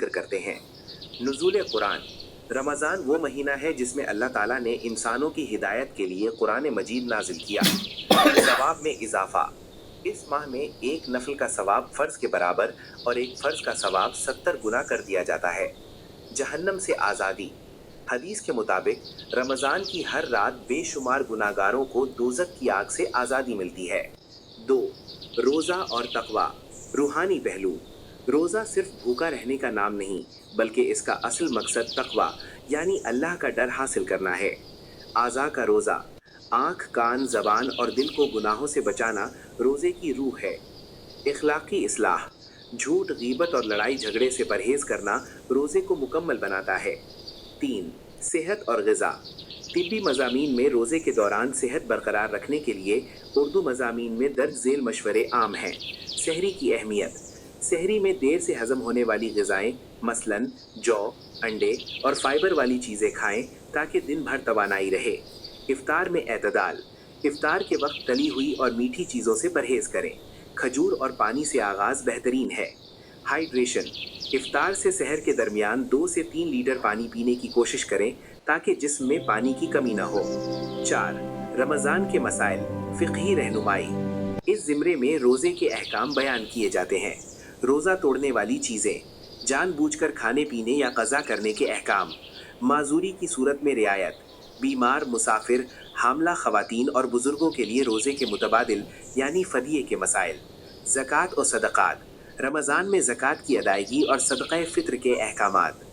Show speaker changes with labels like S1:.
S1: ذکر کرتے ہیں۔ نزول قرآن۔ رمضان وہ مہینہ ہے جس میں اللہ تعالیٰ نے انسانوں کی ہدایت کے لیے قرآن مجید نازل کیا۔ ثواب میں اضافہ۔ اس ماہ میں ایک نفل کا ثواب فرض کے برابر اور ایک فرض کا ثواب 70 گنا کر دیا جاتا ہے۔ جہنم سے آزادی۔ حدیث کے مطابق رمضان کی ہر رات بے شمار گناہگاروں کو دوزخ کی آگ سے آزادی ملتی ہے۔ 2. روزہ اور تقوی۔ روحانی پہلو۔ روزہ صرف بھوکا رہنے کا نام نہیں بلکہ اس کا اصل مقصد تقوی یعنی اللہ کا ڈر حاصل کرنا ہے۔ اعضاء کا روزہ۔ آنکھ، کان، زبان اور دل کو گناہوں سے بچانا روزے کی روح ہے۔ اخلاقی اصلاح۔ جھوٹ، غیبت اور لڑائی جھگڑے سے پرہیز کرنا روزے کو مکمل بناتا ہے۔ 3. صحت اور غذا۔ طبی مضامین میں روزے کے دوران صحت برقرار رکھنے کے لیے اردو مضامین میں درج ذیل مشورے عام ہیں۔ سحری کی اہمیت۔ سحری میں دیر سے ہضم ہونے والی غذائیں مثلاً جو، انڈے اور فائبر والی چیزیں کھائیں تاکہ دن بھر توانائی رہے۔ افطار میں اعتدال۔ افطار کے وقت تلی ہوئی اور میٹھی چیزوں سے پرہیز کریں۔ کھجور اور پانی سے آغاز بہترین ہے۔ ہائیڈریشن۔ افطار سے سحر کے درمیان 2 سے 3 لیٹر پانی پینے کی کوشش کریں تاکہ جسم میں پانی کی کمی نہ ہو۔ 4. رمضان کے مسائل۔ فقہی رہنمائی۔ اس زمرے میں روزے کے احکام بیان کیے جاتے ہیں۔ روزہ توڑنے والی چیزیں، جان بوجھ کر کھانے پینے یا قضا کرنے کے احکام، معذوری کی صورت میں رعایت، بیمار، مسافر، حاملہ خواتین اور بزرگوں کے لیے روزے کے متبادل یعنی فدیے کے مسائل، زکوٰۃ و صدقات، رمضان میں زکوٰۃ کی ادائیگی اور صدقہ فطر کے احکامات۔